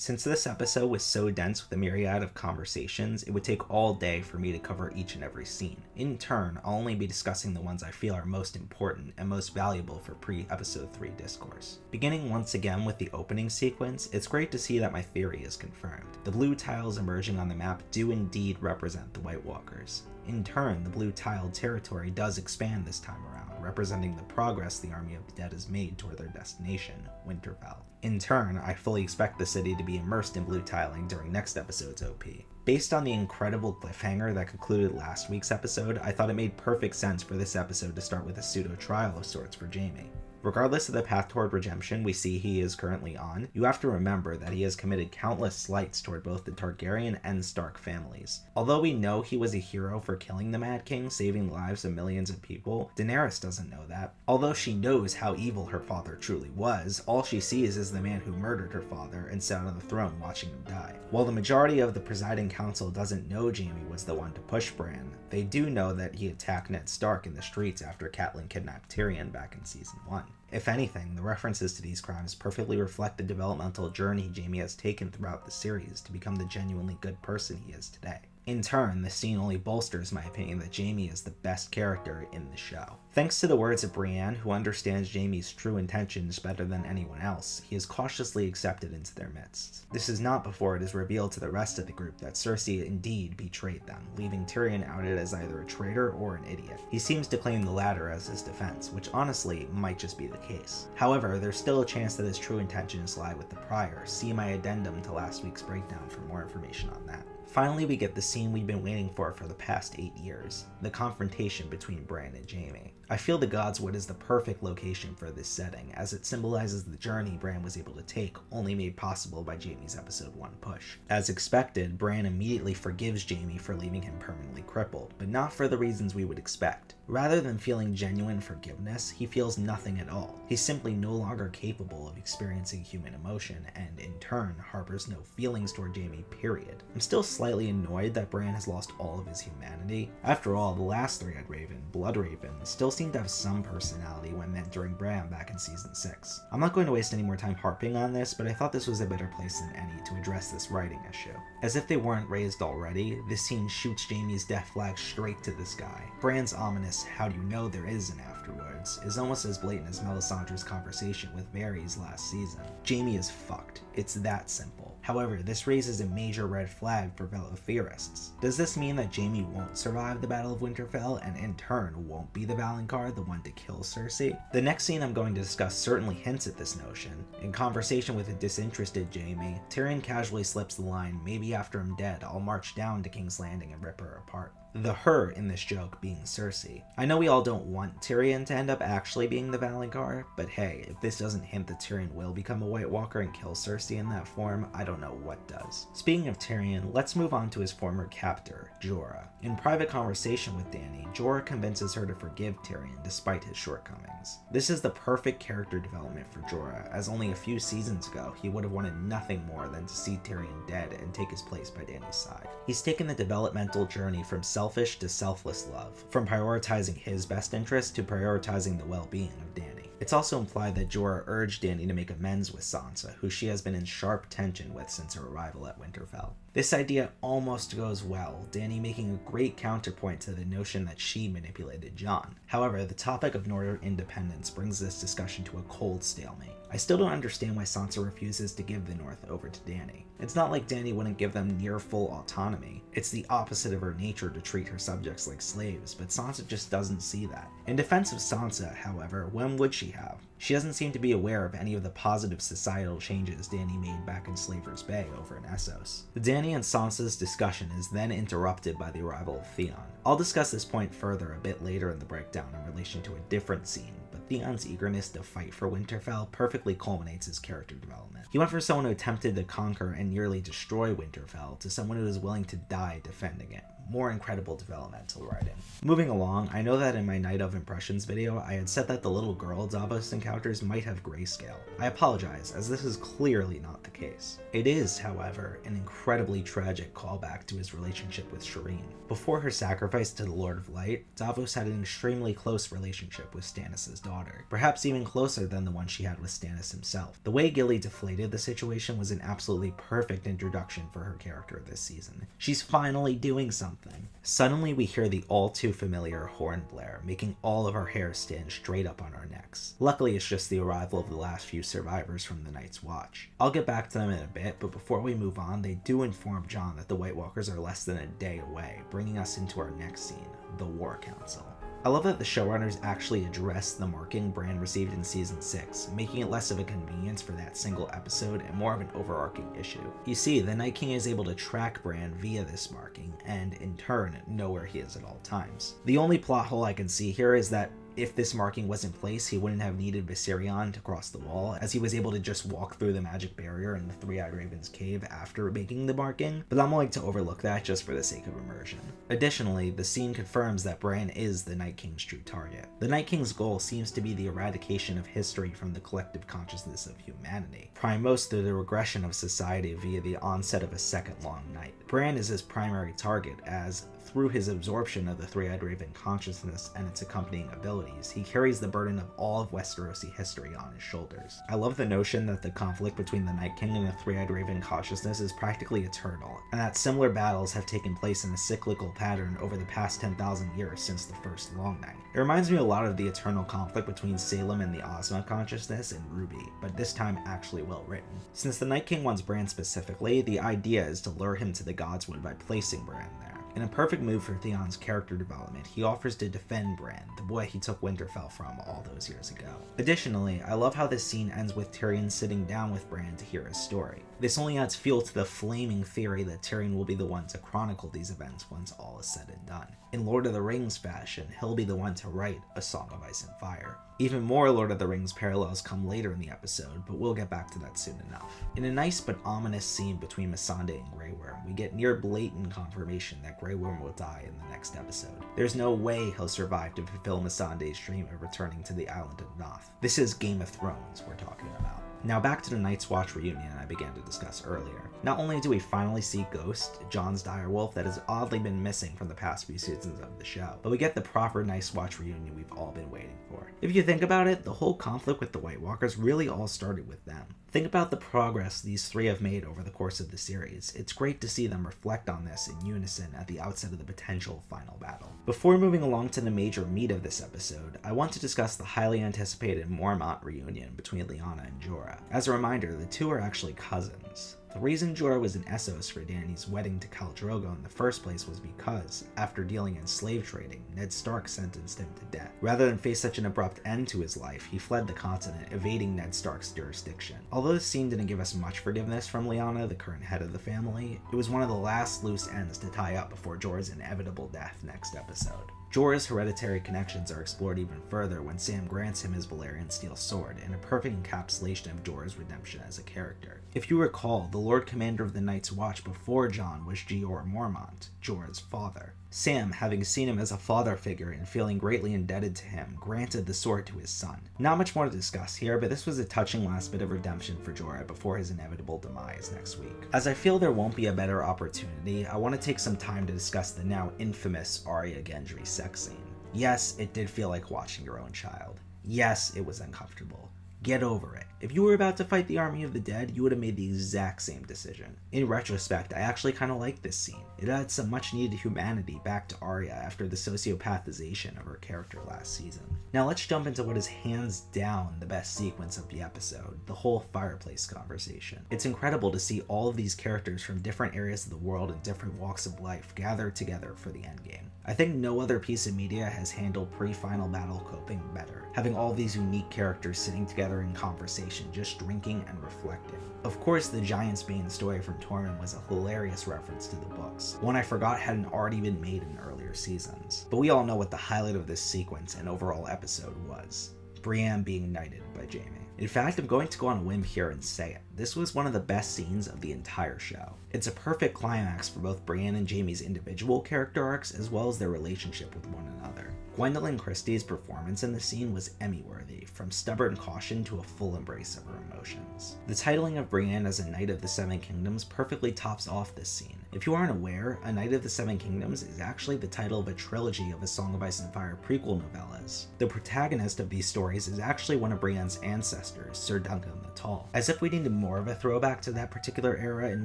Since this episode was so dense with a myriad of conversations, it would take all day for me to cover each and every scene. In turn, I'll only be discussing the ones I feel are most important and most valuable for pre-episode 3 discourse. Beginning once again with the opening sequence, it's great to see that my theory is confirmed. The blue tiles emerging on the map do indeed represent the White Walkers. In turn, the blue tiled territory does expand this time around, representing the progress the Army of the Dead has made toward their destination, Winterfell. In turn, I fully expect the city to be immersed in blue tiling during next episode's OP. Based on the incredible cliffhanger that concluded last week's episode, I thought it made perfect sense for this episode to start with a pseudo-trial of sorts for Jaime. Regardless of the path toward redemption we see he is currently on, you have to remember that he has committed countless slights toward both the Targaryen and Stark families. Although we know he was a hero for killing the Mad King, saving the lives of millions of people, Daenerys doesn't know that. Although she knows how evil her father truly was, all she sees is the man who murdered her father and sat on the throne watching him die. While the majority of the presiding council doesn't know Jaime was the one to push Bran, they do know that he attacked Ned Stark in the streets after Catelyn kidnapped Tyrion back in season 1. If anything, the references to these crimes perfectly reflect the developmental journey Jaime has taken throughout the series to become the genuinely good person he is today. In turn, this scene only bolsters my opinion that Jaime is the best character in the show. Thanks to the words of Brienne, who understands Jaime's true intentions better than anyone else, he is cautiously accepted into their midst. This is not before it is revealed to the rest of the group that Cersei indeed betrayed them, leaving Tyrion outed as either a traitor or an idiot. He seems to claim the latter as his defense, which honestly might just be the case. However, there's still a chance that his true intentions lie with the prior. See my addendum to last week's breakdown for more information on that. Finally, we get the scene we've been waiting for the past 8 years, the confrontation between Bran and Jaime. I feel the Godswood is the perfect location for this setting, as it symbolizes the journey Bran was able to take, only made possible by Jaime's episode 1 push. As expected, Bran immediately forgives Jaime for leaving him permanently crippled, but not for the reasons we would expect. Rather than feeling genuine forgiveness, he feels nothing at all. He's simply no longer capable of experiencing human emotion, and in turn, harbors no feelings toward Jaime, period. I'm still slightly annoyed that Bran has lost all of his humanity. After all, the last three-eyed raven, Bloodraven, still seemed to have some personality when met during Bran back in season 6. I'm not going to waste any more time harping on this, but I thought this was a better place than any to address this writing issue. As if they weren't raised already, this scene shoots Jaime's death flag straight to the sky. Bran's ominous "how do you know there is an afterwards" is almost as blatant as Melisandre's conversation with Varys last season. Jaime is fucked. It's that simple. However, this raises a major red flag for fellow theorists. Does this mean that Jaime won't survive the Battle of Winterfell and in turn won't be the Valonqar, the one to kill Cersei? The next scene I'm going to discuss certainly hints at this notion. In conversation with a disinterested Jaime, Tyrion casually slips the line, "Maybe after I'm dead, I'll march down to King's Landing and rip her apart." The her in this joke being Cersei. I know we all don't want Tyrion to end up actually being the Valonqar, but hey, if this doesn't hint that Tyrion will become a White Walker and kill Cersei in that form, I don't know what does. Speaking of Tyrion, let's move on to his former captor, Jorah. In private conversation with Dany, Jorah convinces her to forgive Tyrion despite his shortcomings. This is the perfect character development for Jorah, as only a few seasons ago he would have wanted nothing more than to see Tyrion dead and take his place by Dany's side. He's taken the developmental journey from selfish to selfless love, from prioritizing his best interest to prioritizing the well-being of Dany. It's also implied that Jorah urged Dany to make amends with Sansa, who she has been in sharp tension with since her arrival at Winterfell. This idea almost goes well, Dany making a great counterpoint to the notion that she manipulated Jon. However, the topic of Northern independence brings this discussion to a cold stalemate. I still don't understand why Sansa refuses to give the North over to Dany. It's not like Dany wouldn't give them near full autonomy. It's the opposite of her nature to treat her subjects like slaves, but Sansa just doesn't see that. In defense of Sansa, however, when would she have? She doesn't seem to be aware of any of the positive societal changes Dany made back in Slaver's Bay over in Essos. Dany and Sansa's discussion is then interrupted by the arrival of Theon. I'll discuss this point further a bit later in the breakdown in relation to a different scene, but Theon's eagerness to fight for Winterfell perfectly culminates his character development. He went from someone who attempted to conquer and nearly destroy Winterfell to someone who is willing to die defending it. more incredible developmental writing. Moving along, I know that in my Night of Impressions video, I had said that the little girl Davos encounters might have grayscale. I apologize, as this is clearly not the case. It is, however, an incredibly tragic callback to his relationship with Shireen. Before her sacrifice to the Lord of Light, Davos had an extremely close relationship with Stannis' daughter, perhaps even closer than the one she had with Stannis himself. The way Gilly deflated the situation was an absolutely perfect introduction for her character this season. She's finally doing something. Suddenly we hear the all too familiar horn blare, making all of our hair stand straight up on our necks. Luckily it's just the arrival of the last few survivors from the Night's Watch. I'll get back to them in a bit, but before we move on, they do inform Jon that the White Walkers are less than a day away, bringing us into our next scene, the War Council. I love that the showrunners actually addressed the marking Bran received in Season 6, making it less of a convenience for that single episode and more of an overarching issue. You see, the Night King is able to track Bran via this marking, and in turn, know where he is at all times. The only plot hole I can see here is that if this marking was in place, he wouldn't have needed Viserion to cross the wall, as he was able to just walk through the magic barrier in the Three-Eyed Raven's cave after making the marking, but I'm willing to overlook that just for the sake of immersion. Additionally, the scene confirms that Bran is the Night King's true target. The Night King's goal seems to be the eradication of history from the collective consciousness of humanity, prime most through the regression of society via the onset of a second long night. Bran is his primary target, as through his absorption of the Three-Eyed Raven consciousness and its accompanying abilities, he carries the burden of all of Westerosi history on his shoulders. I love the notion that the conflict between the Night King and the Three-Eyed Raven consciousness is practically eternal, and that similar battles have taken place in a cyclical pattern over the past 10,000 years since the first Long Night. It reminds me a lot of the eternal conflict between Salem and the Ozma consciousness in Ruby, but this time actually well written. Since the Night King wants Bran specifically, the idea is to lure him to the Godswood by placing Bran there. In a perfect move for Theon's character development, he offers to defend Bran, the boy he took Winterfell from all those years ago. Additionally, I love how this scene ends with Tyrion sitting down with Bran to hear his story. This only adds fuel to the flaming theory that Tyrion will be the one to chronicle these events once all is said and done. In Lord of the Rings fashion, he'll be the one to write A Song of Ice and Fire. Even more Lord of the Rings parallels come later in the episode, but we'll get back to that soon enough. In a nice but ominous scene between Missandei and Grey Worm, we get near blatant confirmation that Grey Worm will die in the next episode. There's no way he'll survive to fulfill Missandei's dream of returning to the island of Noth. This is Game of Thrones we're talking about. Now back to the Night's Watch reunion I began to discuss earlier. Not only do we finally see Ghost, Jon's direwolf that has oddly been missing from the past few seasons of the show, but we get the proper Night's Watch reunion we've all been waiting for. If you think about it, the whole conflict with the White Walkers really all started with them. Think about the progress these three have made over the course of the series. It's great to see them reflect on this in unison at the outset of the potential final battle. Before moving along to the major meat of this episode, I want to discuss the highly anticipated Mormont reunion between Lyanna and Jorah. As a reminder, the two are actually cousins. The reason Jorah was in Essos for Dany's wedding to Khal Drogo in the first place was because, after dealing in slave trading, Ned Stark sentenced him to death. Rather than face such an abrupt end to his life, he fled the continent, evading Ned Stark's jurisdiction. Although this scene didn't give us much forgiveness from Lyanna, the current head of the family, it was one of the last loose ends to tie up before Jorah's inevitable death next episode. Jorah's hereditary connections are explored even further when Sam grants him his Valyrian steel sword, in a perfect encapsulation of Jorah's redemption as a character. If you recall, the Lord Commander of the Night's Watch before Jon was Jeor Mormont, Jorah's father. Sam, having seen him as a father figure and feeling greatly indebted to him, granted the sword to his son. Not much more to discuss here, but this was a touching last bit of redemption for Jorah before his inevitable demise next week. As I feel there won't be a better opportunity, I want to take some time to discuss the now infamous Arya Gendry sex scene. Yes, it did feel like watching your own child. Yes, it was uncomfortable. Get over it. If you were about to fight the army of the dead, you would have made the exact same decision. In retrospect, I actually kind of like this scene. It adds some much needed humanity back to Arya after the sociopathization of her character last season. Now let's jump into what is hands down the best sequence of the episode, the whole fireplace conversation. It's incredible to see all of these characters from different areas of the world and different walks of life gather together for the endgame. I think no other piece of media has handled pre-final battle coping better, having all these unique characters sitting together in conversation, just drinking and reflecting. Of course, the Giantsbane story from Tormund was a hilarious reference to the books, one I forgot hadn't already been made in earlier seasons. But we all know what the highlight of this sequence and overall episode was: Brienne being knighted by Jaime. In fact, I'm going to go on a whim here and say it. This was one of the best scenes of the entire show. It's a perfect climax for both Bran and Jaime's individual character arcs as well as their relationship with one another. Gwendolyn Christie's performance in the scene was Emmy-worthy, from stubborn caution to a full embrace of her emotions. The titling of Brienne as a Knight of the Seven Kingdoms perfectly tops off this scene. If you aren't aware, A Knight of the Seven Kingdoms is actually the title of a trilogy of A Song of Ice and Fire prequel novellas. The protagonist of these stories is actually one of Brienne's ancestors, Sir Duncan the Tall. As if we needed more of a throwback to that particular era in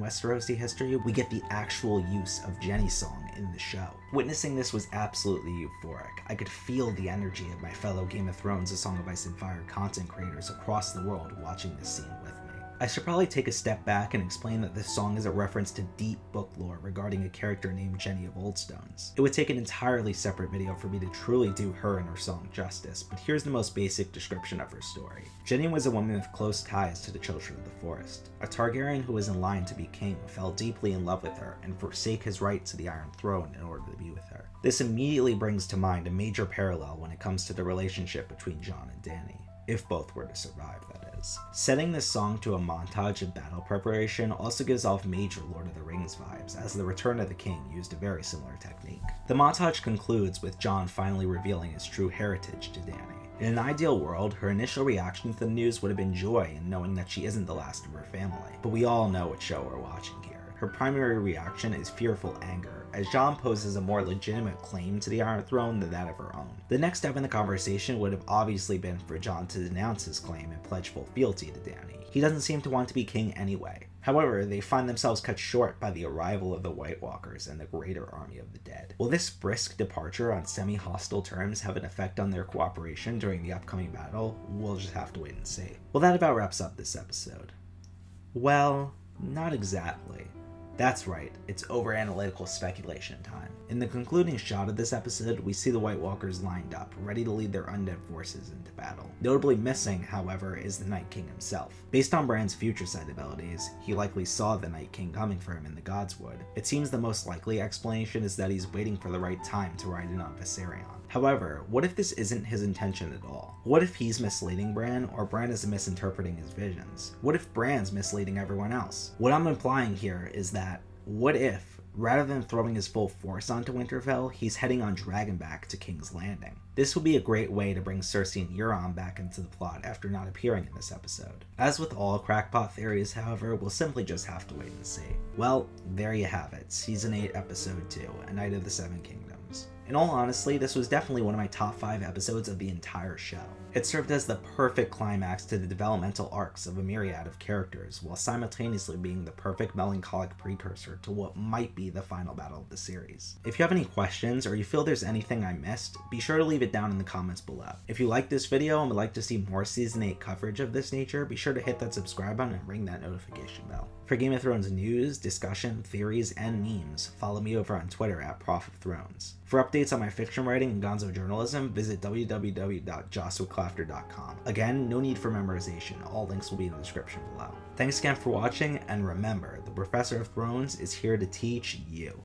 Westerosi history, we get the actual use of Jenny's song in the show. Witnessing this was absolutely euphoric. I could feel the energy of my fellow Game of Thrones A Song of Ice and Fire content creators across the world watching this scene with me. I should probably take a step back and explain that this song is a reference to deep book lore regarding a character named Jenny of Oldstones. It would take an entirely separate video for me to truly do her and her song justice, but here's the most basic description of her story. Jenny was a woman with close ties to the Children of the Forest. A Targaryen who was in line to be king fell deeply in love with her and forsake his right to the Iron Throne in order to be with her. This immediately brings to mind a major parallel when it comes to the relationship between Jon and Dany, if both were to survive, that is. Setting this song to a montage of battle preparation also gives off major Lord of the Rings vibes, as The Return of the King used a very similar technique. The montage concludes with Jon finally revealing his true heritage to Dany. In an ideal world, her initial reaction to the news would have been joy in knowing that she isn't the last of her family, but we all know what show we're watching here. Her primary reaction is fearful anger, as Jon poses a more legitimate claim to the Iron Throne than that of her own. The next step in the conversation would have obviously been for Jon to denounce his claim and pledge full fealty to Dany. He doesn't seem to want to be king anyway. However, they find themselves cut short by the arrival of the White Walkers and the greater army of the dead. Will this brisk departure on semi-hostile terms have an effect on their cooperation during the upcoming battle? We'll just have to wait and see. Well, that about wraps up this episode. Well, not exactly. That's right, it's over-analytical speculation time. In the concluding shot of this episode, we see the White Walkers lined up, ready to lead their undead forces into battle. Notably missing, however, is the Night King himself. Based on Bran's future sight abilities, he likely saw the Night King coming for him in the Godswood. It seems the most likely explanation is that he's waiting for the right time to ride in on Viserion. However, what if this isn't his intention at all? What if he's misleading Bran, or Bran is misinterpreting his visions? What if Bran's misleading everyone else? What I'm implying here is that, what if, rather than throwing his full force onto Winterfell, he's heading on Dragonback to King's Landing? This would be a great way to bring Cersei and Euron back into the plot after not appearing in this episode. As with all crackpot theories, however, we'll simply just have to wait and see. Well, there you have it, Season 8, Episode 2, A Knight of the Seven Kingdoms. In all honesty, this was definitely one of my top 5 episodes of the entire show. It served as the perfect climax to the developmental arcs of a myriad of characters, while simultaneously being the perfect melancholic precursor to what might be the final battle of the series. If you have any questions, or you feel there's anything I missed, be sure to leave it down in the comments below. If you liked this video and would like to see more Season 8 coverage of this nature, be sure to hit that subscribe button and ring that notification bell. For Game of Thrones news, discussion, theories, and memes, follow me over on Twitter at ProfitThrones. For updates on my fiction writing and gonzo journalism, visit www.jossuaclafter.com. Again, no need for memorization, all links will be in the description below. Thanks again for watching, and remember, the Professor of Thrones is here to teach you.